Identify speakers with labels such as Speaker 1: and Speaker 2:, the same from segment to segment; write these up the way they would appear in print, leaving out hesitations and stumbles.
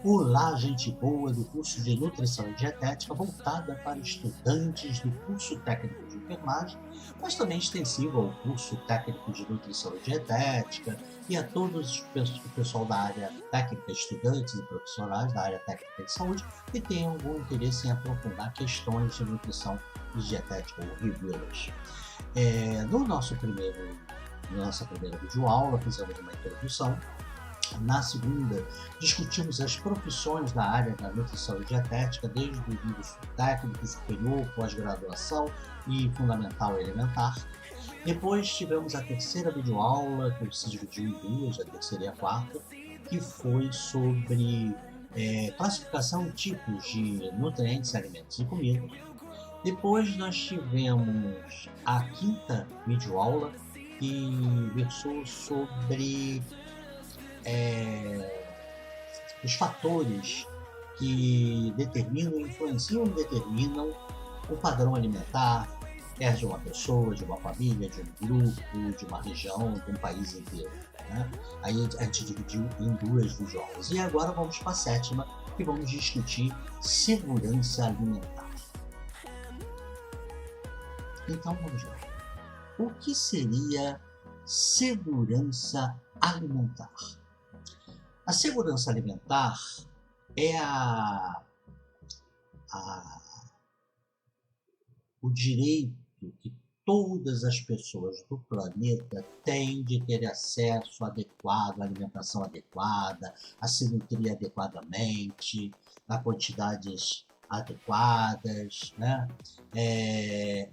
Speaker 1: Olá, gente boa do curso de Nutrição e Dietética, voltada para estudantes do curso técnico de enfermagem, mas também extensivo ao curso técnico de Nutrição e Dietética e a todos o pessoal da área técnica, estudantes e profissionais da área técnica de saúde que tenham algum interesse em aprofundar questões de nutrição e dietética ou reviewers. No nossa primeira videoaula, fizemos uma introdução. Na segunda, discutimos as profissões da área da nutrição e dietética, desde o nível técnico, superior, pós-graduação e fundamental e elementar. Depois tivemos a terceira videoaula, que se dividiu em duas, a terceira e a quarta, que foi sobre classificação de tipos de nutrientes, alimentos e comida. Depois nós tivemos a quinta videoaula, que versou sobre os fatores que determinam, influenciam e determinam o padrão alimentar, quer de uma pessoa, de uma família, de um grupo, de uma região, de um país inteiro. Né? Aí a gente dividiu em duas videoaulas. E agora vamos para a sétima, que vamos discutir segurança alimentar. Então vamos lá. O que seria segurança alimentar? A segurança alimentar é o direito que todas as pessoas do planeta têm de ter acesso adequado, à alimentação adequada, a se nutrir adequadamente, a quantidades adequadas, né?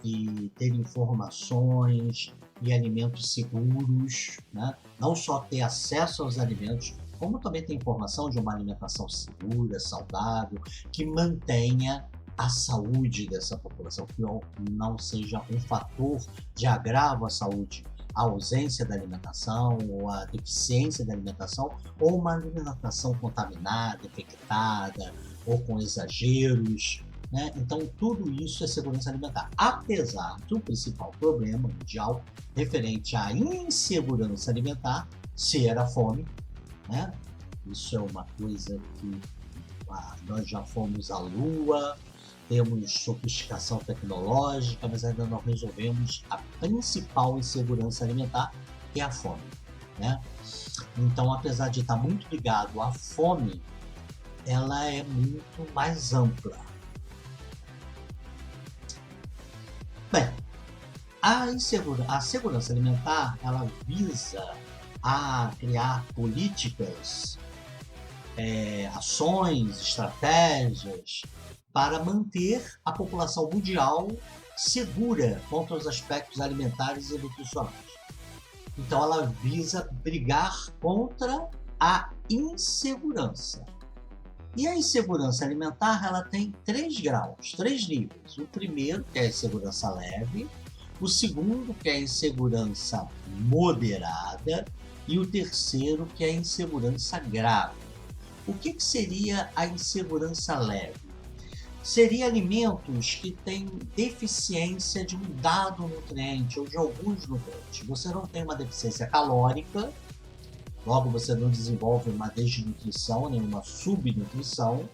Speaker 1: E ter informações e alimentos seguros, né? Não só ter acesso aos alimentos, como também ter informação de uma alimentação segura, saudável, que mantenha a saúde dessa população, que não seja um fator de agravo à saúde, a ausência da alimentação, ou a deficiência da alimentação, ou uma alimentação contaminada, infectada, ou com exageros. Né? Então, tudo isso é segurança alimentar. Apesar do principal problema mundial referente à insegurança alimentar ser a fome, né? Isso é uma coisa que nós já fomos à Lua, temos sofisticação tecnológica, mas ainda não resolvemos a principal insegurança alimentar, que é a fome. Né? Então, apesar de estar muito ligado à fome, ela é muito mais ampla. Bem, a segurança alimentar, ela visa a criar políticas, ações, estratégias para manter a população mundial segura contra os aspectos alimentares e nutricionais. Então ela visa brigar contra a insegurança. E a insegurança alimentar, ela tem 3 graus, 3 níveis. O primeiro, que é a insegurança leve, o segundo, que é a insegurança moderada, e o terceiro, que é a insegurança grave. O que seria a insegurança leve? Seria alimentos que têm deficiência de um dado nutriente ou de alguns nutrientes. Você não tem uma deficiência calórica, logo você não desenvolve uma desnutrição, nem uma subnutrição,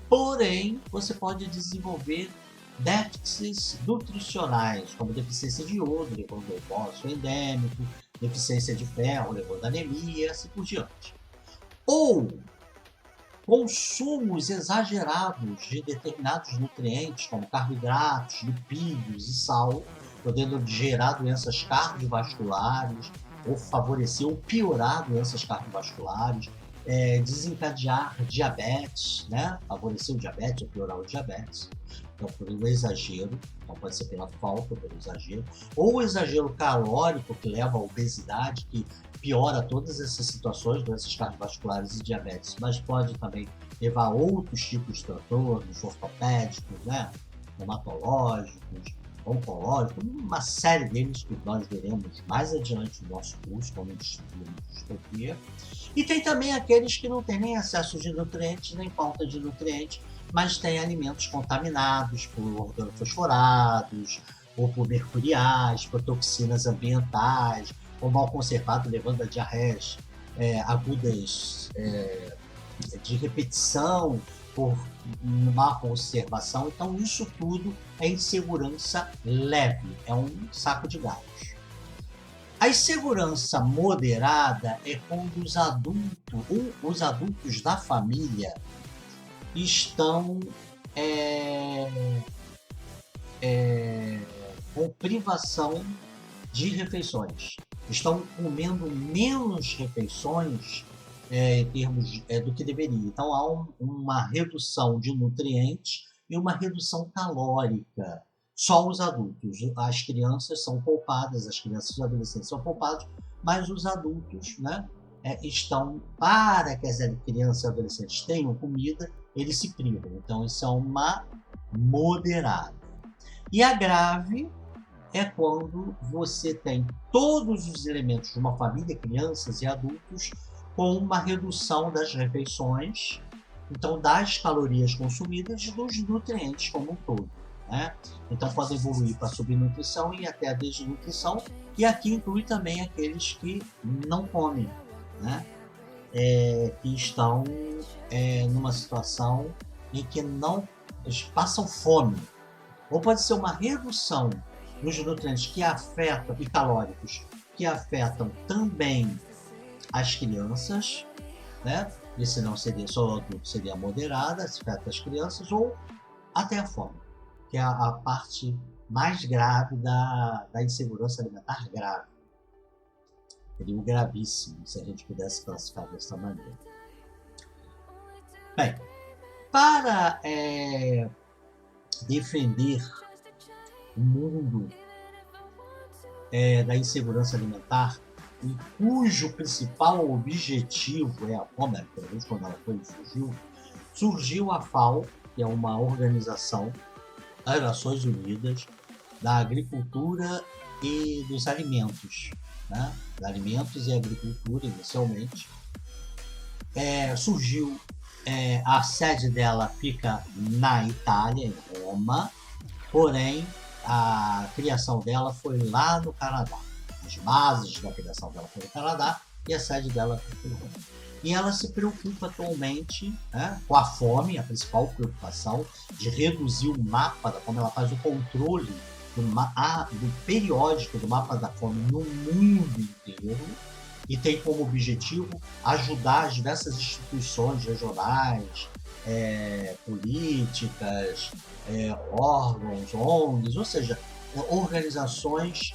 Speaker 1: porém você pode desenvolver déficits nutricionais, como deficiência de iodo, levando ao fósforo endêmico, deficiência de ferro, levando a anemia, e assim por diante. Ou consumos exagerados de determinados nutrientes, como carboidratos, lipídios e sal, podendo gerar doenças cardiovasculares, ou favorecer ou piorar doenças cardiovasculares, desencadear diabetes, né? Favorecer o diabetes ou piorar o diabetes. Então, por um exagero, então pode ser pela falta, pelo exagero, ou o exagero calórico, que leva à obesidade, que piora todas essas situações, doenças cardiovasculares e diabetes, mas pode também levar a outros tipos de transtornos ortopédicos, né? Reumatológicos, oncológicos, uma série deles que nós veremos mais adiante no nosso curso, como distopia. E tem também aqueles que não têm nem acesso de nutrientes, nem falta de nutrientes, mas têm alimentos contaminados por organofosforados, ou por mercuriais, por toxinas ambientais, ou mal conservado, levando a diarreias agudas de repetição, por má conservação. Então, isso tudo é insegurança leve, é um saco de galhos. A insegurança moderada é quando os adultos da família estão com privação de refeições. Estão comendo menos refeições em termos do que deveria. Então há uma redução de nutrientes e uma redução calórica. Só os adultos, as crianças são poupadas, as crianças e os adolescentes são poupados, mas os adultos, né, estão, para que as crianças e adolescentes tenham comida, eles se privam. Então isso é uma moderada. E a grave é quando você tem todos os elementos de uma família, crianças e adultos, com uma redução das refeições, então das calorias consumidas e dos nutrientes como um todo. Né? Então pode evoluir para a subnutrição e até a desnutrição, e aqui inclui também aqueles que não comem, né? Que estão numa situação em que não passam fome. Ou pode ser uma redução nos nutrientes que afetam, e calóricos, que afetam também as crianças, né? Esse não seria só o adulto, seria moderada, afeta as crianças, ou até a fome, que é a parte mais grave da insegurança alimentar grave. Seria um gravíssimo, se a gente pudesse classificar dessa maneira. Bem, para defender o mundo da insegurança alimentar, e cujo principal objetivo é a fome, pelo menos quando ela surgiu a FAO, que é uma organização das Nações Unidas da Agricultura e dos Alimentos, né? Alimentos e Agricultura, inicialmente. Surgiu, a sede dela fica na Itália, em Roma, porém a criação dela foi lá no Canadá. As bases da criação dela foi no Canadá e a sede dela foi em Roma. E ela se preocupa atualmente, né, com a fome, a principal preocupação de reduzir o mapa da fome. Ela faz o controle do periódico do mapa da fome no mundo inteiro e tem como objetivo ajudar as diversas instituições regionais, políticas, órgãos, ONGs, ou seja, organizações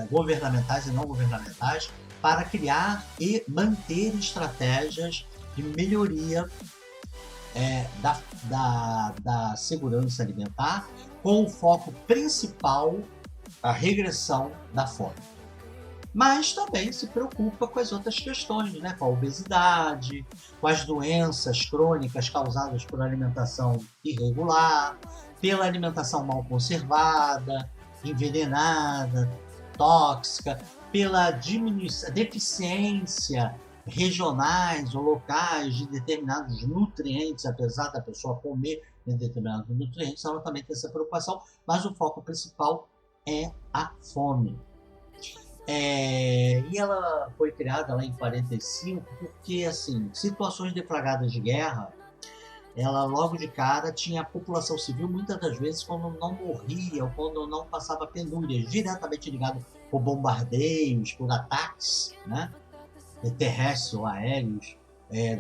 Speaker 1: governamentais e não governamentais, para criar e manter estratégias de melhoria da segurança alimentar, com o foco principal a regressão da fome. Mas também se preocupa com as outras questões, né? Com a obesidade, com as doenças crônicas causadas por alimentação irregular, pela alimentação mal conservada, envenenada, tóxica, pela deficiência regionais ou locais de determinados nutrientes, apesar da pessoa comer determinados nutrientes, ela também tem essa preocupação, mas o foco principal é a fome. E ela foi criada lá em 45 porque, assim, situações deflagradas de guerra, ela logo de cara tinha a população civil, muitas das vezes, quando não morria ou quando não passava penúrias, diretamente ligado por bombardeios, por ataques, né, terrestres ou aéreos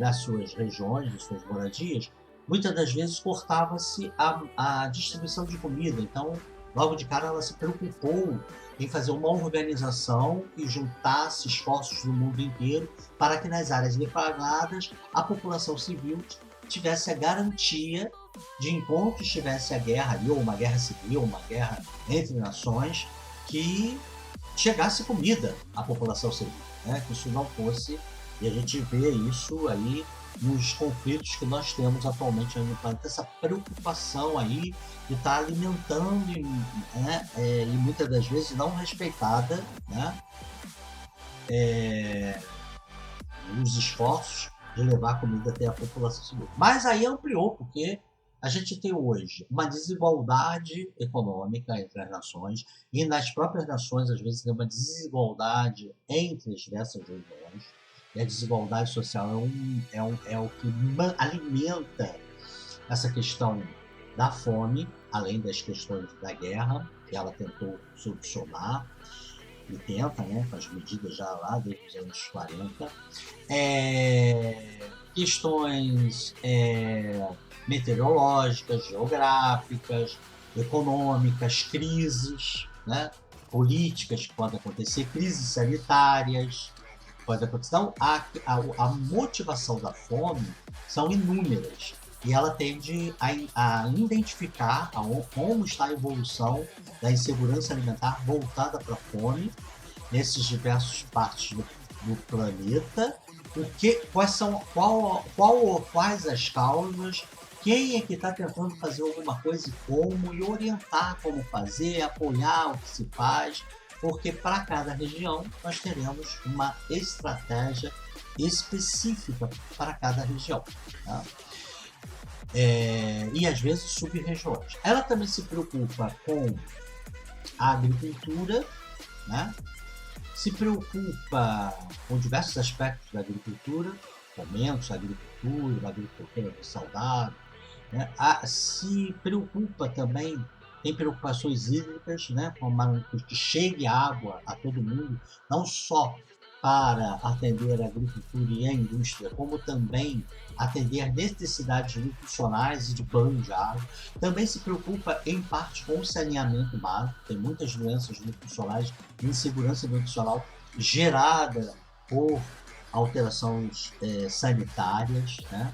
Speaker 1: das suas regiões, das suas moradias, muitas das vezes cortava-se a distribuição de comida. Então, logo de cara, ela se preocupou em fazer uma organização e juntasse esforços do mundo inteiro para que nas áreas deflagradas a população civil tivesse a garantia de, enquanto estivesse a guerra ali, ou uma guerra civil, uma guerra entre nações, que chegasse comida à população civil, né? Que isso não fosse, e a gente vê isso aí nos conflitos que nós temos atualmente no planeta, essa preocupação aí de estar alimentando, né, e muitas das vezes não respeitada, né, os esforços de levar comida até a população civil. Mas aí ampliou, porque a gente tem hoje uma desigualdade econômica entre as nações, e nas próprias nações, às vezes, tem uma desigualdade entre as diversas regiões. e a desigualdade social é o que alimenta essa questão da fome, além das questões da guerra, que ela tentou solucionar, e tenta, né, com as medidas já lá desde os anos 40. Questões meteorológicas, geográficas, econômicas, crises, né, políticas que podem acontecer, crises sanitárias, pode acontecer. Então, a motivação da fome são inúmeras e ela tende a identificar como está a evolução da insegurança alimentar voltada para a fome nesses diversos partes do planeta, quais as causas, quem é que está tentando fazer alguma coisa e como, e orientar como fazer, apoiar o que se faz, porque para cada região nós teremos uma estratégia específica para cada região. Tá? E às vezes sub-regiões. Ela também se preocupa com a agricultura, né? Se preocupa com diversos aspectos da agricultura, momentos da agricultura, uma agricultura saudável, né? Se preocupa também, tem preocupações hídricas, né? Que chegue água a todo mundo, não só para atender a agricultura e a indústria, como também atender necessidades nutricionais e de banho de água. Também se preocupa, em parte, com o saneamento básico. Tem muitas doenças nutricionais e insegurança nutricional gerada por alterações sanitárias, né?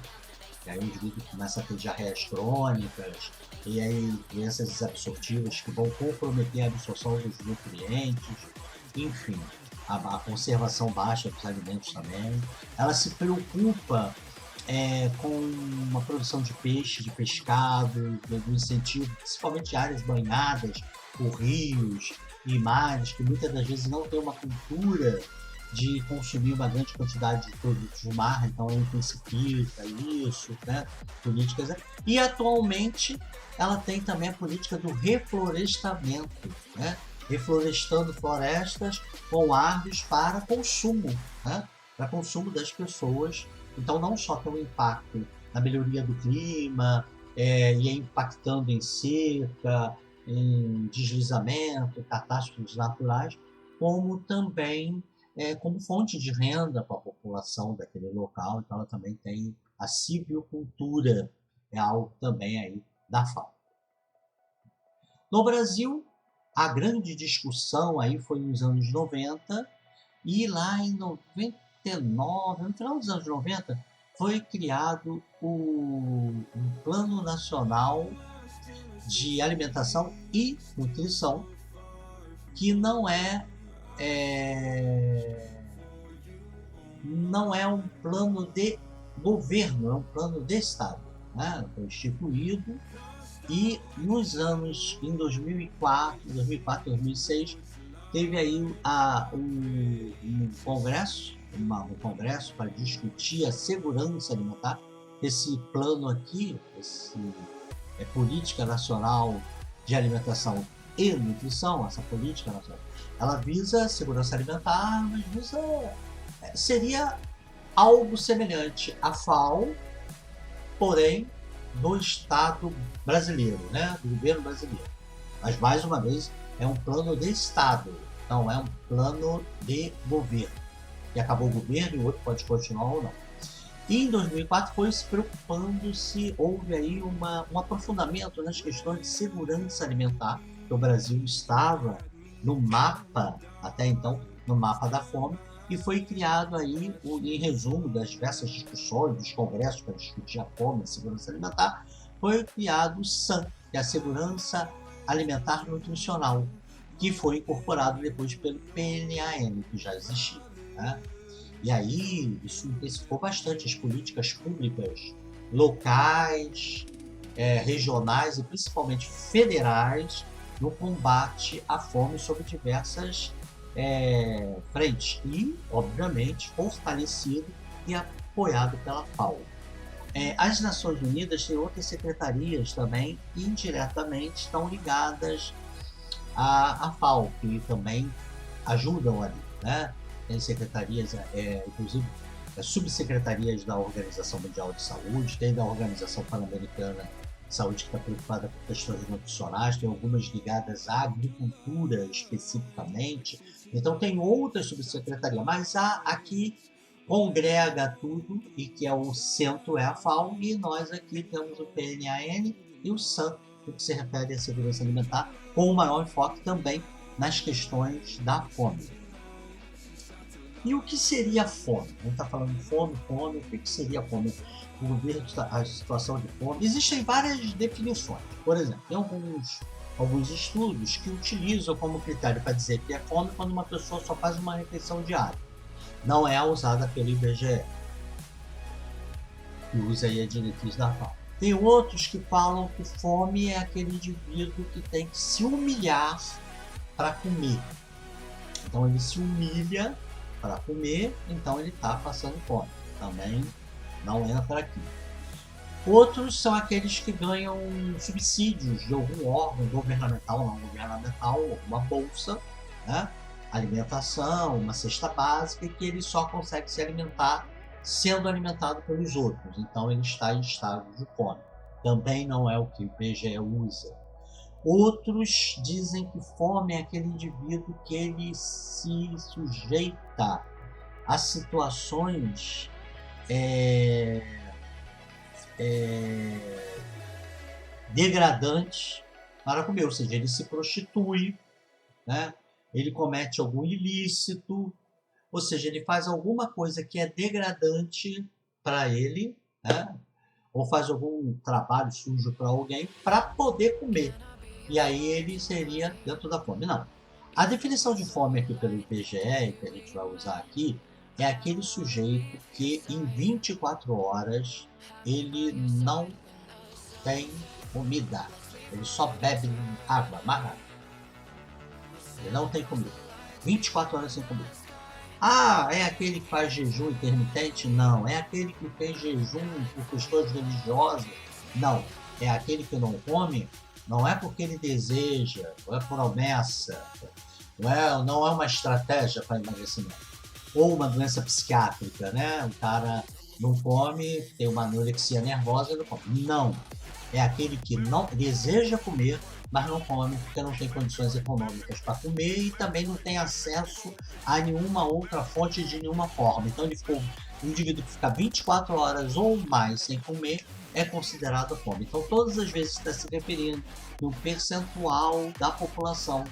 Speaker 1: E aí o indivíduo começa a ter diarreias crônicas, e aí doenças desabsortivas que vão comprometer a absorção dos nutrientes, enfim, a conservação baixa dos alimentos também. Ela se preocupa com a produção de peixe, de pescado, do incentivo, principalmente de áreas banhadas por rios e mares, que muitas das vezes não tem uma cultura de consumir uma grande quantidade de produtos do mar, então ela intensifica isso, né? Políticas. E atualmente ela tem também a política do reflorestamento, né? Reflorestando florestas com árvores para consumo, né? Para consumo das pessoas. Então não só tem um impacto na melhoria do clima, e impactando em seca, em deslizamento, catástrofes naturais, como também como fonte de renda para a população daquele local. Então ela também tem a silvicultura, é algo também aí da FAO. No Brasil, a grande discussão aí foi nos anos 90, e lá em 99, no final dos anos 90, foi criado um Plano Nacional de Alimentação e Nutrição, que não é um plano de governo, é um plano de Estado, né? Foi instituído, e em 2004, 2006, teve aí um congresso para discutir a segurança alimentar. Esse plano aqui, Política Nacional de Alimentação e Nutrição, essa política nacional, ela visa segurança alimentar, mas seria algo semelhante à FAO, porém do Estado brasileiro, né? Do governo brasileiro. Mas, mais uma vez, é um plano de Estado, não é um plano de governo. E acabou o governo e o outro pode continuar ou não. E em 2004 foi se preocupando se houve aí um aprofundamento nas questões de segurança alimentar, que o Brasil estava no mapa, até então, no mapa da fome, e foi criado aí, em resumo das diversas discussões, dos congressos para discutir a fome e a segurança alimentar, foi criado o SAN, que é a Segurança Alimentar Nutricional, que foi incorporado depois pelo PNAN, que já existia, né? E aí isso intensificou bastante as políticas públicas locais, regionais e principalmente federais no combate à fome sob diversas frentes, e, obviamente, fortalecido e apoiado pela FAO. As Nações Unidas têm outras secretarias também, e indiretamente estão ligadas à FAO, que também ajudam ali, né? Tem secretarias, inclusive subsecretarias da Organização Mundial de Saúde, tem da Organização Pan-Americana de Saúde, que está preocupada com questões nutricionais, tem algumas ligadas à agricultura especificamente, então tem outras subsecretarias, mas aqui congrega tudo e que é o centro é a FAO, e nós aqui temos o PNAN e o SAN, no que se refere à segurança alimentar, com o maior enfoque também nas questões da fome. E o que seria fome? A gente está falando de fome, o que seria fome? O governo, a situação de fome. Existem várias definições. Por exemplo, tem alguns estudos que utilizam como critério para dizer que é fome quando uma pessoa só faz uma refeição diária. Não é a usada pelo IBGE, que usa aí a diretriz da FAO. Tem outros que falam que fome é aquele indivíduo que tem que se humilhar para comer. Então ele se humilha para comer, então ele está passando fome. Também não entra aqui. Outros são aqueles que ganham subsídios de algum órgão governamental ou não governamental, alguma bolsa, né? Alimentação, uma cesta básica, que ele só consegue se alimentar sendo alimentado pelos outros. Então ele está em estado de fome. Também não é o que o IBGE usa. Outros dizem que fome é aquele indivíduo que ele se sujeita a situações degradantes para comer, ou seja, ele se prostitui, né? Ele comete algum ilícito, ou seja, ele faz alguma coisa que é degradante para ele, né? Ou faz algum trabalho sujo para alguém para poder comer. E aí ele seria dentro da fome. Não. A definição de fome aqui pelo IBGE, que a gente vai usar aqui, é aquele sujeito que em 24 horas ele não tem comida. Ele só bebe água, mais nada. Ele não tem comida. 24 horas sem comida. Ah, é aquele que faz jejum intermitente? Não. É aquele que fez jejum por questões religiosas? Não. É aquele que não come, não é porque ele deseja, não é promessa, não é uma estratégia para emagrecimento. Ou uma doença psiquiátrica, né? O cara não come, tem uma anorexia nervosa e não come. Não. É aquele que não deseja comer, mas não come porque não tem condições econômicas para comer e também não tem acesso a nenhuma outra fonte de nenhuma forma. Então o indivíduo que fica 24 horas ou mais sem comer é considerado fome. Então todas as vezes que está se referindo que um percentual da população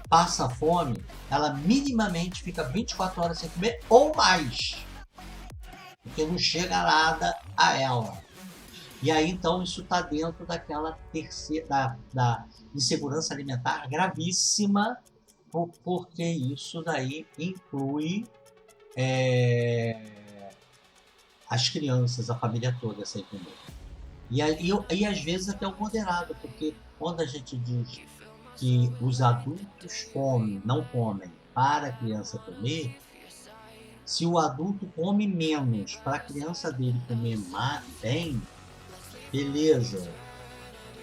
Speaker 1: passa fome, ela minimamente fica 24 horas sem comer ou mais, porque não chega nada a ela. E aí, então, isso está dentro daquela terceira, da insegurança alimentar gravíssima, porque isso daí inclui as crianças, a família toda sem comer. E às vezes até o moderado, porque quando a gente diz que os adultos não comem para a criança comer, se o adulto come menos para a criança dele comer bem, beleza,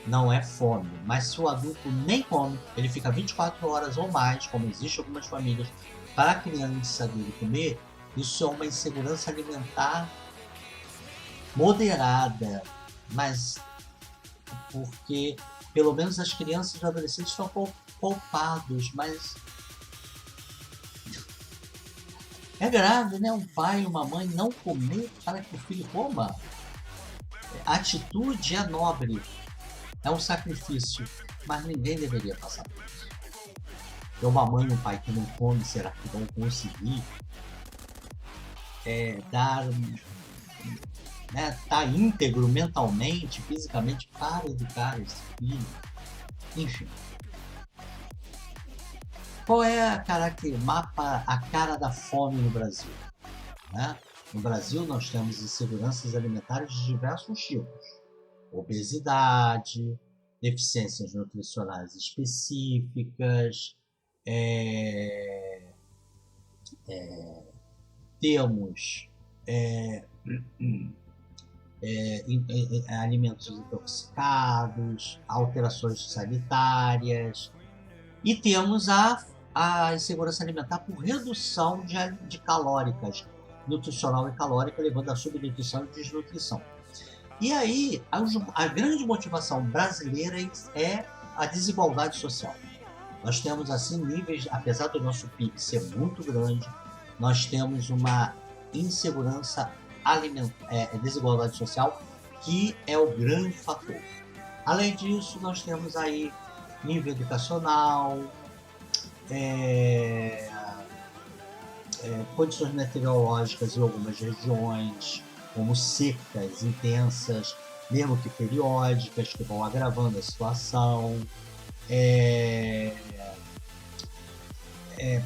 Speaker 1: não é fome. Mas se o adulto nem come, ele fica 24 horas ou mais, como existe em algumas famílias, para a criança dele comer, isso é uma insegurança alimentar moderada, mas porque pelo menos as crianças e adolescentes estão poupados, mas é grave, né? Um pai e uma mãe não comer para que o filho coma. A atitude é nobre, é um sacrifício, mas ninguém deveria passar por isso. Então, uma mãe e um pai que não come, será que vão conseguir dar, né, tá íntegro mentalmente, fisicamente, para educar esse filho? Enfim. Qual é a cara da fome no Brasil? Né? No Brasil, nós temos inseguranças alimentares de diversos tipos. Obesidade, deficiências nutricionais específicas, temos alimentos intoxicados, alterações sanitárias, e temos a insegurança alimentar por redução de calóricas. nutricional e calórica, levando à subnutrição e desnutrição. E aí, a grande motivação brasileira é a desigualdade social. Nós temos, assim, níveis, apesar do nosso PIB ser muito grande, nós temos uma insegurança alimentar, desigualdade social, que é o grande fator. Além disso, nós temos aí nível educacional, condições meteorológicas em algumas regiões, como secas intensas, mesmo que periódicas, que vão agravando a situação,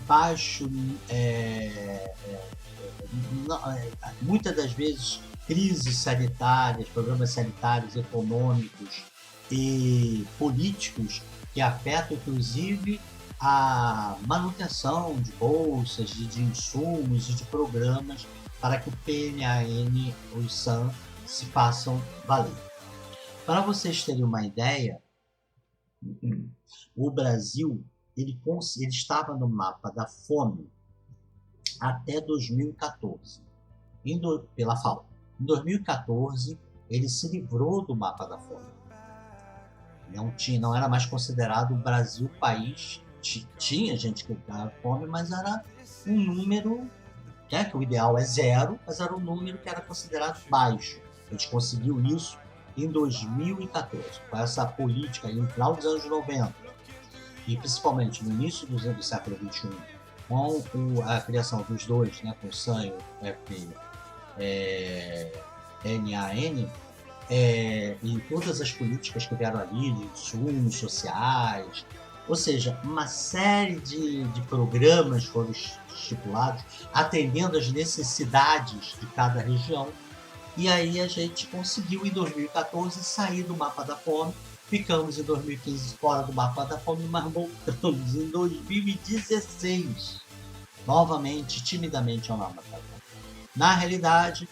Speaker 1: baixo, muitas das vezes crises sanitárias, problemas sanitários, econômicos e políticos que afetam inclusive a manutenção de bolsas, de insumos e de programas para que o PNAN e o SAM se façam valer. Para vocês terem uma ideia, o Brasil ele estava no mapa da fome até 2014, pela FAO. Em 2014, ele se livrou do mapa da fome. Não era mais considerado o Brasil país. Tinha gente que estava fome, mas era um número, que o ideal é 0, mas era um número que era considerado baixo. A gente conseguiu isso em 2014, com essa política aí no final dos anos 90, e principalmente no início do século XXI, com a criação dos dois, né, com o SAM e o PNAN, e todas as políticas que vieram ali, de insumos sociais, ou seja, uma série de programas foram estipulados, atendendo às necessidades de cada região, e aí a gente conseguiu em 2014 sair do mapa da fome, ficamos em 2015 fora do mapa da fome, mas voltamos em 2016, novamente, timidamente ao mapa da fome. Na realidade,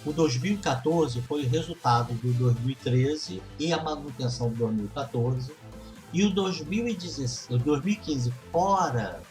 Speaker 1: o 2014 foi o resultado do 2013 e a manutenção do 2014, e o 2015 fora.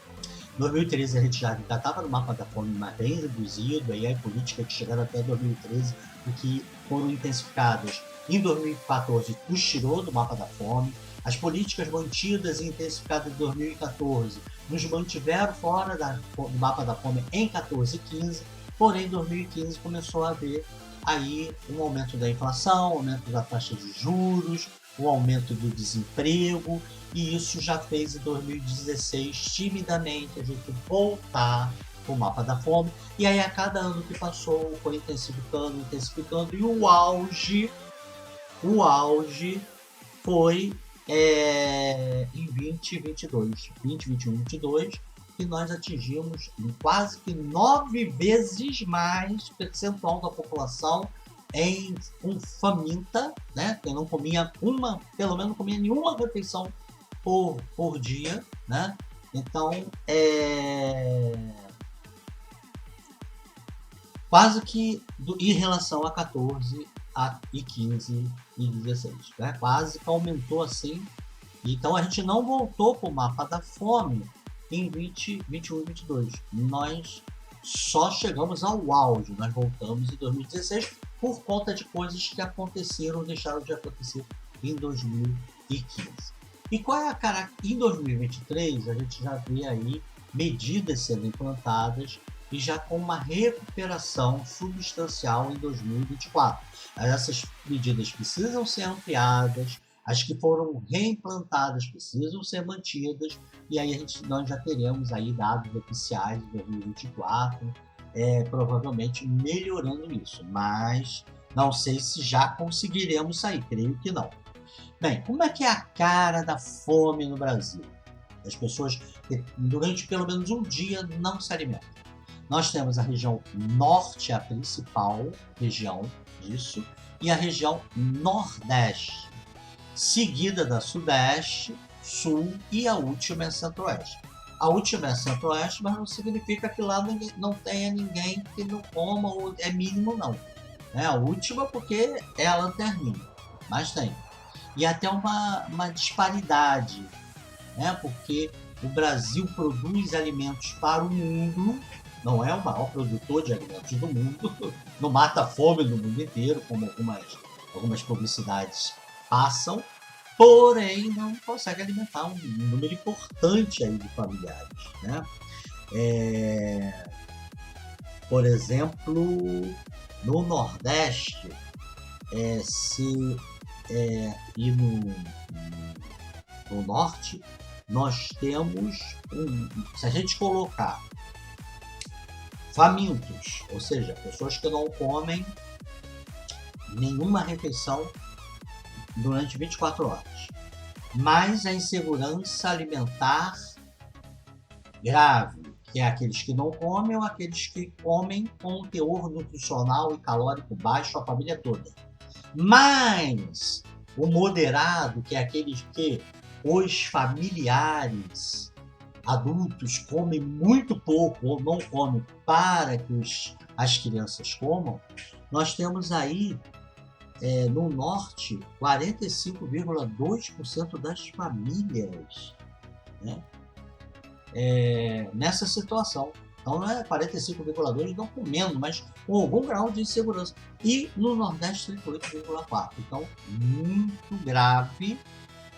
Speaker 1: 2013 a gente já estava no mapa da fome, mas bem reduzido, aí a política que chegaram até 2013, o que foram intensificadas em 2014, os tirou do mapa da fome. As políticas mantidas e intensificadas em 2014 nos mantiveram fora do mapa da fome em 14 e 15, porém em 2015 começou a haver aí um aumento da inflação, aumento da taxa de juros, o aumento do desemprego, e isso já fez em 2016 timidamente a gente voltar para o mapa da fome, e aí a cada ano que passou foi intensificando, e o auge foi em 2022, 2021-22, que nós atingimos quase que 9 vezes mais percentual da população com faminta, né? Que não comia pelo menos não comia nenhuma refeição por dia, né? Então, quase que em relação a 14, e 15 e 16, né? Quase que aumentou assim. Então a gente não voltou para o mapa da fome em 2021 e 22. Nós só chegamos ao auge, nós voltamos em 2016 por conta de coisas que aconteceram ou deixaram de acontecer em 2015. E qual é a característica? Em 2023 a gente já vê aí medidas sendo implantadas e já com uma recuperação substancial em 2024. Essas medidas precisam ser ampliadas, as que foram reimplantadas precisam ser mantidas, e aí nós já teremos aí dados oficiais de 2024, provavelmente melhorando isso, mas não sei se já conseguiremos sair, creio que não. Bem, como é que é a cara da fome no Brasil? As pessoas, durante pelo menos um dia, não se alimentam. Nós temos a região norte, a principal região disso, e a região nordeste, seguida da sudeste, sul, e a última é centro-oeste. A última é centro-oeste, mas não significa que lá não tenha ninguém que não coma, ou é mínimo não. A última porque é a lanterninha, mas tem. E até uma disparidade, né? Porque o Brasil produz alimentos para o mundo, não é o maior produtor de alimentos do mundo, não mata a fome no mundo inteiro, como algumas publicidades passam, porém não consegue alimentar um número importante aí de familiares, né? Por exemplo, no Nordeste, e no Norte, nós temos, se a gente colocar famintos, ou seja, pessoas que não comem nenhuma refeição durante 24 horas, mais a insegurança alimentar grave, que é aqueles que não comem ou aqueles que comem com um teor nutricional e calórico baixo a família toda. Mas o moderado, que é aqueles que os familiares adultos comem muito pouco ou não comem para que as crianças comam, nós temos aí no Norte 45,2% das famílias, né, nessa situação. Então não é 45,2% não comendo, mas com algum grau de insegurança. E no Nordeste 38,4%. Então, muito grave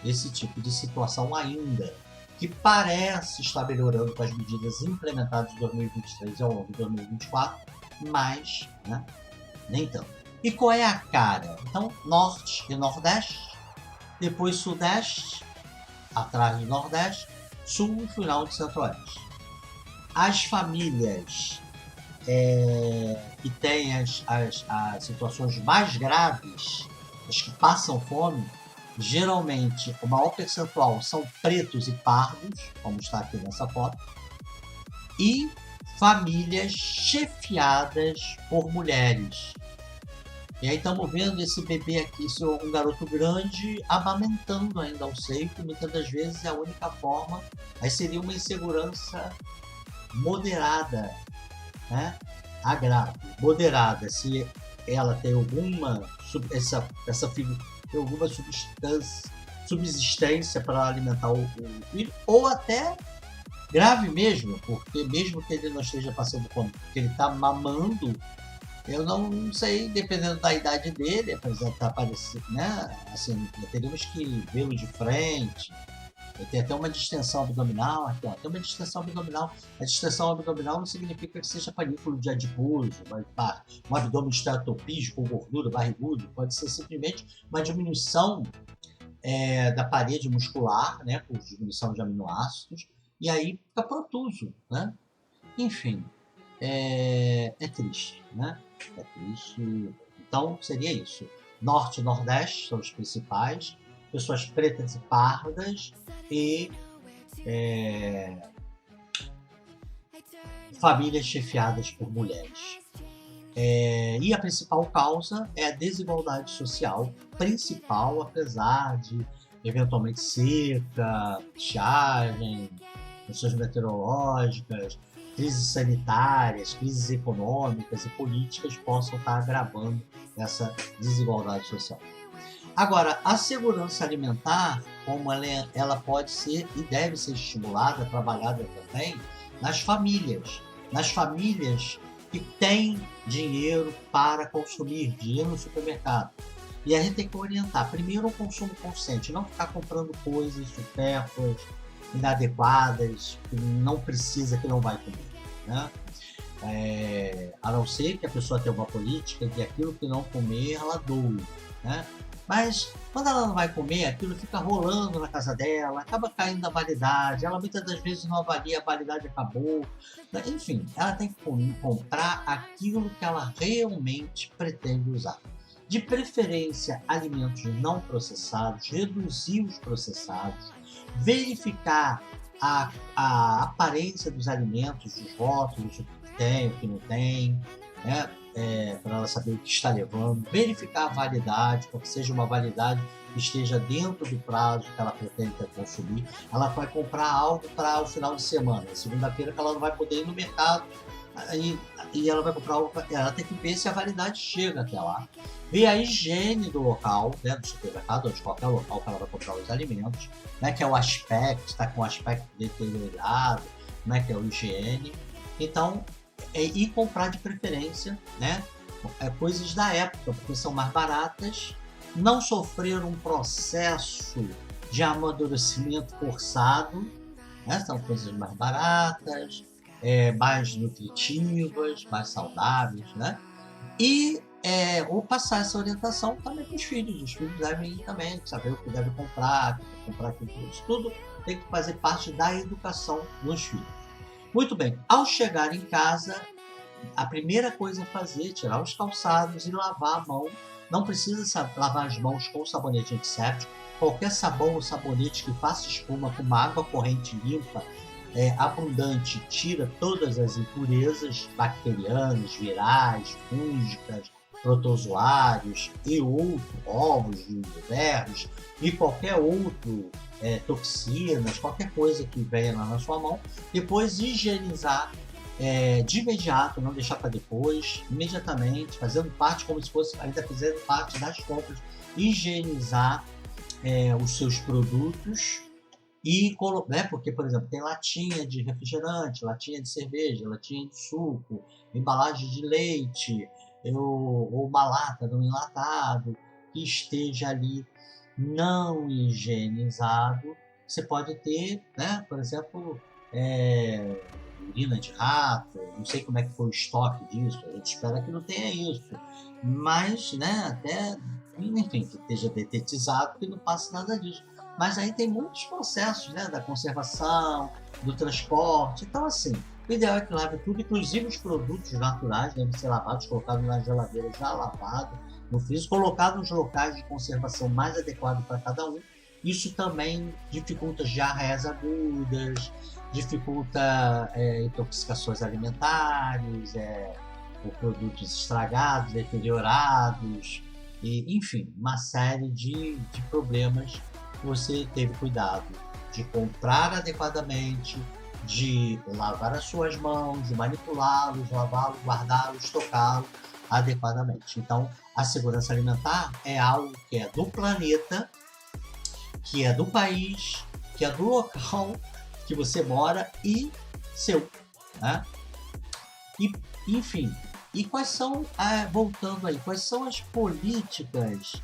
Speaker 1: esse tipo de situação ainda, que parece estar melhorando com as medidas implementadas em 2023 e ao longo de 2024, mas, né, nem tanto. E qual é a cara? Então, Norte e Nordeste, depois Sudeste, atrás do Nordeste, Sul e final de Centro-Oeste. As famílias que têm as situações mais graves, as que passam fome, geralmente o maior percentual são pretos e pardos, como está aqui nessa foto, e famílias chefiadas por mulheres. E aí estamos vendo esse bebê aqui, um garoto grande, amamentando ainda ao seio, que muitas das vezes é a única forma. Aí seria uma insegurança moderada, né? A grave, moderada, se ela tem alguma tem alguma subsistência para alimentar o filho, ou até grave mesmo, porque mesmo que ele não esteja passando fome, porque ele está mamando, eu não sei, dependendo da idade dele, apresentar parecer, né? Assim, teríamos que vê-lo de frente. Tem até uma distensão abdominal, aqui, ó, tem uma distensão abdominal. A distensão abdominal não significa que seja panículo de adiposo, um abdômen esteatopígico ou gordura, barrigudo. Pode ser simplesmente uma diminuição da parede muscular, né, por diminuição de aminoácidos, e aí fica protuso, né? Enfim, é triste, né? É triste. Então, seria isso. Norte e Nordeste são os principais. Pessoas pretas e pardas e famílias chefiadas por mulheres. E a principal causa é a desigualdade social principal, apesar de eventualmente seca, estiagem, condições meteorológicas, crises sanitárias, crises econômicas e políticas possam estar agravando essa desigualdade social. Agora, a segurança alimentar, como ela pode ser e deve ser estimulada, trabalhada também nas famílias que têm dinheiro para consumir, dinheiro no supermercado. E a gente tem que orientar, primeiro, o consumo consciente, não ficar comprando coisas supérfluas, inadequadas, que não precisa, que não vai comer, né? A não ser que a pessoa tenha uma política de aquilo que não comer, ela doe, né? Mas quando ela não vai comer, aquilo fica rolando na casa dela, acaba caindo a validade, ela muitas das vezes não avalia, a validade acabou. Enfim, ela tem que comprar aquilo que ela realmente pretende usar. De preferência, alimentos não processados, reduzir os processados, verificar a aparência dos alimentos, dos rótulos, o que tem, o que não tem, né? Para ela saber o que está levando, verificar a validade, para que seja uma validade que esteja dentro do prazo que ela pretende consumir. Ela vai comprar algo para o final de semana, segunda-feira, que ela não vai poder ir no mercado, e ela vai comprar algo, ela tem que ver se a validade chega até lá. Ver a higiene do local, né, do supermercado ou de qualquer local que ela vai comprar os alimentos, né, que é o aspecto, está com o aspecto deteriorado, né, que é o higiene. Então, e comprar de preferência, né, coisas da época, porque são mais baratas, não sofrer um processo de amadurecimento forçado, né, são coisas mais baratas, mais nutritivas, mais saudáveis, né? E ou passar essa orientação também para os filhos. Os filhos devem ir também, saber o que devem comprar aquilo, isso tudo tem que fazer parte da educação dos filhos. Muito bem, ao chegar em casa, a primeira coisa a fazer é tirar os calçados e lavar a mão. Não precisa lavar as mãos com sabonete antisséptico. Qualquer sabão ou sabonete que faça espuma com uma água corrente limpa, abundante, tira todas as impurezas bacterianas, virais, fúngicas, protozoários e ovos de vermes e qualquer outro toxinas, qualquer coisa que venha na sua mão. Depois higienizar de imediato, não deixar para depois, imediatamente, fazendo parte como se fosse ainda fazendo parte das compras, higienizar os seus produtos e né, porque, por exemplo, tem latinha de refrigerante, latinha de cerveja, latinha de suco, embalagem de leite, ou uma lata de um enlatado que esteja ali não higienizado. Você pode ter, né, por exemplo, urina de rato, não sei como é que foi o estoque disso, a gente espera que não tenha isso, mas, né, até, enfim, que esteja detetizado, que não passe nada disso. Mas aí tem muitos processos, né, da conservação, do transporte, então assim, o ideal é que lave tudo, inclusive os produtos naturais devem ser lavados, colocados na geladeira já lavado, no freezer, colocado nos locais de conservação mais adequados para cada um. Isso também dificulta diarreias agudas, dificulta intoxicações alimentares, ou produtos estragados, deteriorados, e, enfim, uma série de problemas que você teve cuidado de comprar adequadamente, de lavar as suas mãos, de manipulá-los, lavá-los, guardá-los, tocá-los adequadamente. Então, a segurança alimentar é algo que é do planeta, que é do país, que é do local que você mora e seu, né? E, enfim, e quais são, voltando aí, quais são as políticas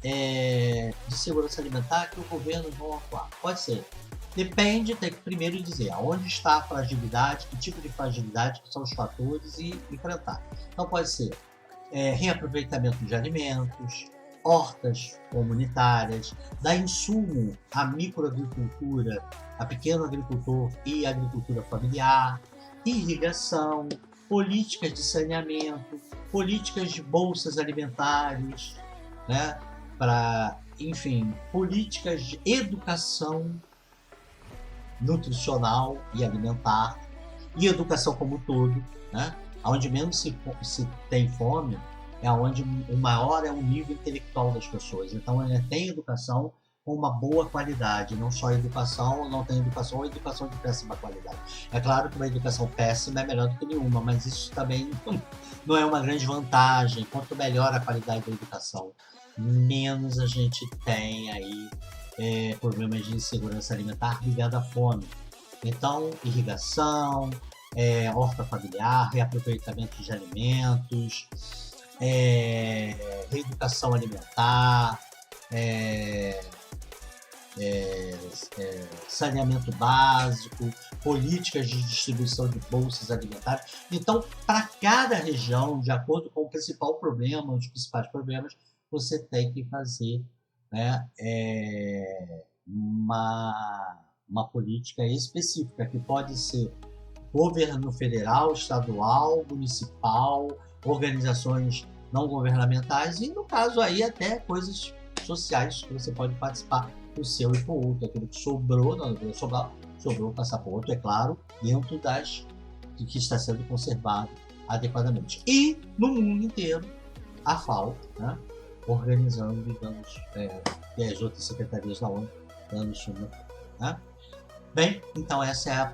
Speaker 1: de segurança alimentar que o governo vão atuar? Pode ser. Depende, tem que primeiro dizer aonde está a fragilidade, que tipo de fragilidade, que são os fatores e enfrentar. Então pode ser reaproveitamento de alimentos, hortas comunitárias, dar insumo à microagricultura, a pequeno agricultor e a agricultura familiar, irrigação, políticas de saneamento, políticas de bolsas alimentares, né? Enfim, políticas de educação nutricional e alimentar e educação como um todo, né? Onde menos se tem fome é onde o maior é o nível intelectual das pessoas. Então, tem educação com uma boa qualidade, não só educação, não tem educação ou educação de péssima qualidade. É claro que uma educação péssima é melhor do que nenhuma, mas isso também não é uma grande vantagem. Quanto melhor a qualidade da educação, menos a gente tem aí problemas de insegurança alimentar ligado à fome. Então, irrigação, horta familiar, reaproveitamento de alimentos, reeducação alimentar, saneamento básico, políticas de distribuição de bolsas alimentares. Então, para cada região, de acordo com o principal problema, os principais problemas, você tem que fazer, né, uma política específica, que pode ser governo federal, estadual, municipal, organizações não governamentais e, no caso aí, até coisas sociais que você pode participar do seu e por outro. Aquilo que sobrou, não deveria sobrar, sobrou passar por outro, é claro, dentro do que está sendo conservado adequadamente. E, no mundo inteiro, a FAO, né, organizando e dando, e as outras secretarias da ONU dando suma, né? Bem, então essa é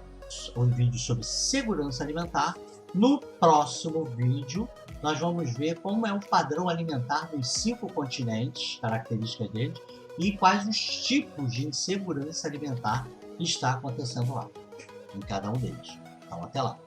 Speaker 1: o vídeo sobre segurança alimentar. No próximo vídeo, nós vamos ver como é o padrão alimentar dos 5 continentes, características deles, e quais os tipos de insegurança alimentar que está acontecendo lá, em cada um deles. Então, até lá!